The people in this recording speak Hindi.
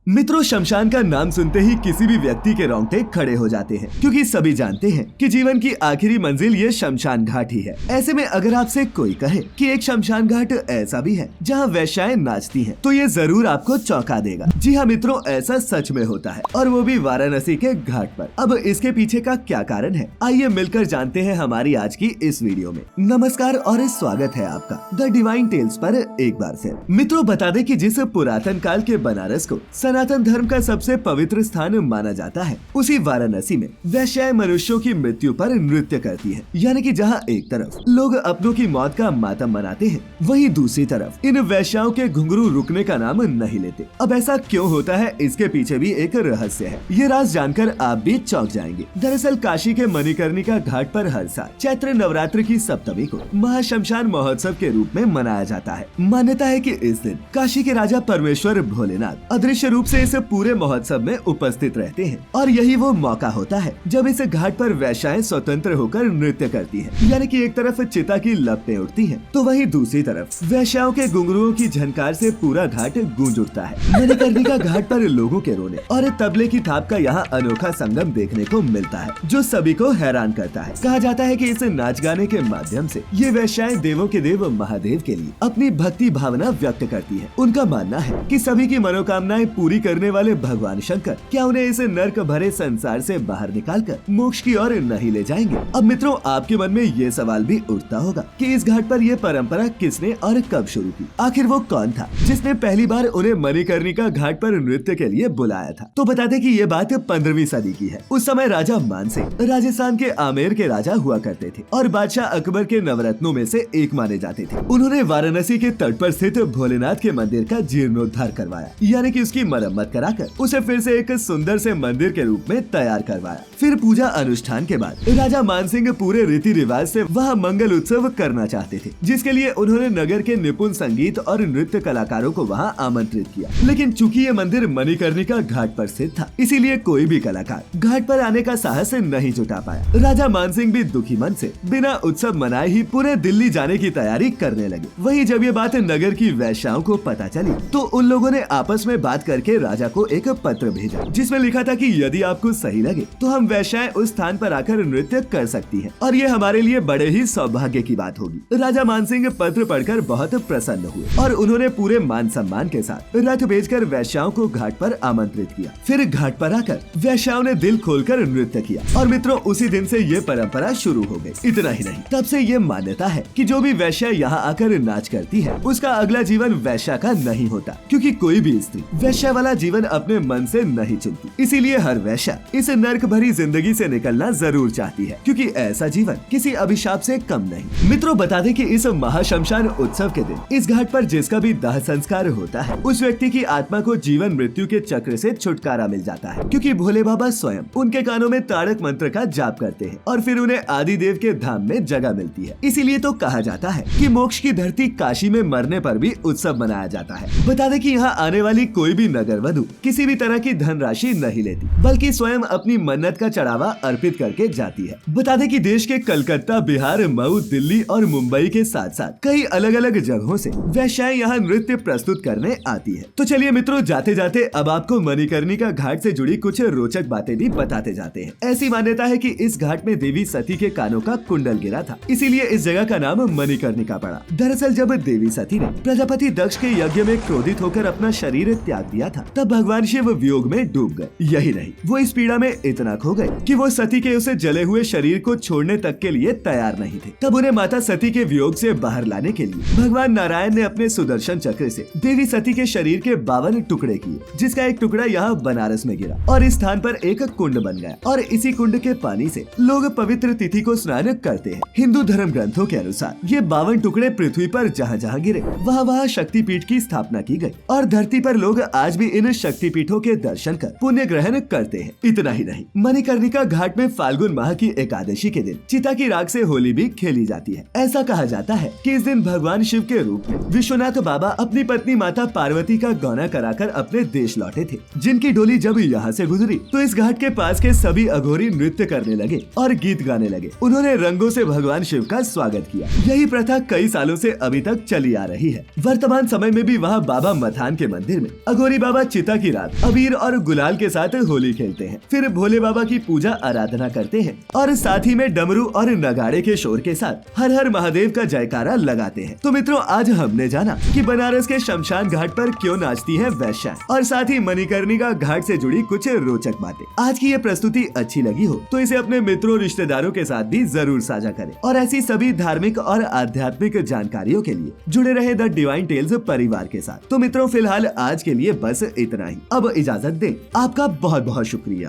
मित्रों, शमशान का नाम सुनते ही किसी भी व्यक्ति के रोंगटे खड़े हो जाते हैं, क्योंकि सभी जानते हैं कि जीवन की आखिरी मंजिल ये शमशान घाट ही है। ऐसे में अगर आपसे कोई कहे कि एक शमशान घाट ऐसा भी है जहां वेश्याएं नाचती हैं, तो ये जरूर आपको चौंका देगा। जी हाँ मित्रों, ऐसा सच में होता है, और वो भी वाराणसी के घाट पर। अब इसके पीछे का क्या कारण है, आइए मिलकर जानते हैं हमारी आज की इस वीडियो में। नमस्कार और स्वागत है आपका द डिवाइन टेल्स पर एक बार से। मित्रों, बता दें कि जिस पुरातन काल के बनारस को सनातन धर्म का सबसे पवित्र स्थान माना जाता है, उसी वाराणसी में वेश्याएं मनुष्यों की मृत्यु पर नृत्य करती है। यानी कि जहां एक तरफ लोग अपनों की मौत का मातम मनाते हैं, वहीं दूसरी तरफ इन वेश्याओं के घुंघरू रुकने का नाम नहीं लेते। अब ऐसा क्यों होता है, इसके पीछे भी एक रहस्य है। ये राज जानकर आप भी चौंक जाएंगे। दरअसल काशी के मणिकर्णिका घाट पर हर साल चैत्र नवरात्र की सप्तमी को महाशमशान महोत्सव के रूप में मनाया जाता है। मान्यता है कि इस दिन काशी के राजा परमेश्वर भोलेनाथ अदृश्य रूप से इस पूरे महोत्सव में उपस्थित रहते हैं, और यही वो मौका होता है जब इस घाट पर वेश्याएं स्वतंत्र होकर नृत्य करती हैं। यानी कि एक तरफ चिता की लपटें उठती हैं, तो वहीं दूसरी तरफ वेश्याओं के घुंघरुओं की झनकार से पूरा घाट गूंज उठता है। मणिकर्णिका घाट पर लोगों के रोने और तबले की थाप का यहाँ अनोखा संगम देखने को मिलता है, जो सभी को हैरान करता है। कहा जाता है कि इस नाच गाने के माध्यम से ये वेश्याएं देवों के देव महादेव के लिए अपनी भक्ति भावना व्यक्त करती है। उनका मानना है कि सभी की मनोकामनाएं पूरी करने वाले भगवान शंकर क्या उन्हें इस नर्क भरे संसार से बाहर निकालकर मोक्ष की ओर नहीं ले जाएंगे। अब मित्रों, आपके मन में ये सवाल भी उठता होगा कि इस घाट पर यह परंपरा किसने और कब शुरू की। आखिर वो कौन था जिसने पहली बार उन्हें मणिकर्णिका घाट पर नृत्य के लिए बुलाया था। तो बता दें कि ये बात 15वीं सदी की है। उस समय राजा मानसिंह राजस्थान के आमेर के राजा हुआ करते थे और बादशाह अकबर के नवरत्नों में से एक माने जाते थे। उन्होंने वाराणसी के तट पर स्थित भोलेनाथ के मंदिर का जीर्णोद्धार करवाया, यानी कि उसकी मरम्मत कराकर उसे फिर से एक सुंदर से मंदिर के रूप में तैयार करवाया। फिर पूजा अनुष्ठान के बाद राजा मानसिंह पूरे रीति रिवाज से वहाँ मंगल उत्सव करना चाहते थे, जिसके लिए उन्होंने नगर के निपुण संगीत और नृत्य कलाकारों को वहाँ आमंत्रित किया। लेकिन चूंकि ये मंदिर मणिकर्णिका घाट पर स्थित था, इसीलिए कोई भी कलाकार घाट पर आने का साहस नहीं जुटा पाया। राजा मानसिंह भी दुखी मन से बिना उत्सव मनाए ही पूरे दिल्ली जाने की तैयारी करने लगे। वहीं जब ये बात नगर की वेश्याओं को पता चली, तो उन लोगों ने आपस में बात करके राजा को एक पत्र भेजा, जिसमें लिखा था कि यदि आपको सही लगे तो हम वेश्याएं उस स्थान पर आकर नृत्य कर सकती हैं, और ये हमारे लिए बड़े ही सौभाग्य की बात होगी। राजा मानसिंह पत्र पढ़कर बहुत प्रसन्न हुए और उन्होंने पूरे मान सम्मान के साथ रथ भेजकर वेश्याओं को घाट पर आमंत्रित किया। फिर घाट पर आकर वेश्याओं ने दिल खोलकर नृत्य किया, और मित्रों उसी दिन से ये परंपरा शुरू हो गई। इतना ही नहीं, तब से ये मान्यता है कि जो भी वेश्या यहाँ आकर नाच करती है, उसका अगला जीवन वेश्या का नहीं होता, क्योंकि कोई भी स्त्री वेश्या वाला जीवन अपने मन से नहीं चुनती। इसीलिए हर वेश्या इस नर्क भरी जिंदगी से निकलना जरूर चाहती है, क्योंकि ऐसा जीवन किसी अभिशाप से कम नहीं। मित्रों, बता दें कि इस महाशमशान उत्सव के दिन इस घाट पर जिसका भी दाह संस्कार होता है, उस व्यक्ति की आत्मा को जीवन मृत्यु के चक्र से छुटकारा मिल जाता है, क्योंकि भोले बाबा स्वयं उनके कानों में तारक मंत्र का जाप करते हैं, और फिर उन्हें आदिदेव के धाम में जगह मिलती है। इसीलिए तो कहा जाता है कि मोक्ष की धरती काशी में मरने पर भी उत्सव मनाया जाता है। बता दें कि यहाँ आने वाली कोई भी नगर वधु किसी भी तरह की धनराशि नहीं लेती, बल्कि स्वयं अपनी मन्नत का चढ़ावा अर्पित करके जाती है। बता दें कि देश के कलकत्ता, बिहार, मऊ, दिल्ली और मुंबई के साथ साथ कई अलग अलग जगहों से वेश्याएं यहाँ नृत्य प्रस्तुत करने आती है। तो चलिए मित्रों, जाते जाते अब आपको मणिकर्णिका घाट से जुड़ी कुछ रोचक बातें भी बताते जाते हैं। ऐसी मान्यता है कि इस घाट में देवी सती के कानों का कुंडल गिरा था, इसीलिए इस जगह का नाम मणिकर्णिका पड़ा। दरअसल जब देवी सती ने प्रजापति दक्ष के यज्ञ में क्रोधित होकर अपना शरीर त्याग दिया था, तब भगवान शिव वियोग में डूब गए। यही नहीं, वो इस पीड़ा में इतना खो गए कि वो सती के उसे जले हुए शरीर को छोड़ने तक के लिए तैयार नहीं थे। तब उन्हें माता सती के वियोग से बाहर लाने के लिए भगवान नारायण ने अपने सुदर्शन चक्र से देवी सती के शरीर के 52 टुकड़े किए, जिसका एक टुकड़ा यहाँ बनारस में गिरा और इस स्थान पर एक कुंड बन गया, और इसी कुंड के पानी से लोग पवित्र तिथि को स्नान करते हैं। हिंदू धर्म ग्रंथों के अनुसार ये 52 टुकड़े पृथ्वी पर जहाँ जहाँ गिरे वहाँ शक्तिपीठ की स्थापना की गई, और धरती पर लोग आज भी इन शक्तिपीठों के दर्शन कर पुण्य ग्रहण करते हैं। इतना ही नहीं, मणिकर्णिका घाट में फाल्गुन माह की एकादशी के दिन चिता की राख से होली भी खेली जाती है। ऐसा कहा जाता है कि इस दिन भगवान शिव के रूप में विश्वनाथ बाबा अपनी पत्नी माता पार्वती का गौना कराकर अपने देश लौटे थे, जिनकी डोली जब यहाँ से गुजरी तो इस घाट के पास के सभी अघोरी नृत्य करने लगे और गीत गाने लगे। उन्होंने रंगों से भगवान शिव का स्वागत किया। यही प्रथा कई सालों से अभी तक चली आ रही है। वर्तमान समय में भी वहाँ बाबा मथान के मंदिर में अघोरी बाबा बाबा चिता की रात अबीर और गुलाल के साथ होली खेलते हैं, फिर भोले बाबा की पूजा आराधना करते हैं और साथ ही में डमरू और नगाड़े के शोर के साथ हर हर महादेव का जयकारा लगाते हैं। तो मित्रों, आज हमने जाना कि बनारस के शमशान घाट पर क्यों नाचती है वैश्या और साथ ही मणिकर्णिका घाट से जुड़ी कुछ रोचक बातें। आज की ये प्रस्तुति अच्छी लगी हो तो इसे अपने मित्रों रिश्तेदारों के साथ भी जरूर साझा करें और ऐसी सभी धार्मिक और आध्यात्मिक जानकारियों के लिए जुड़े रहे द डिवाइन टेल्स परिवार के साथ। तो मित्रों, फिलहाल आज के लिए बस इतना ही। अब इजाजत दें। आपका बहुत बहुत शुक्रिया।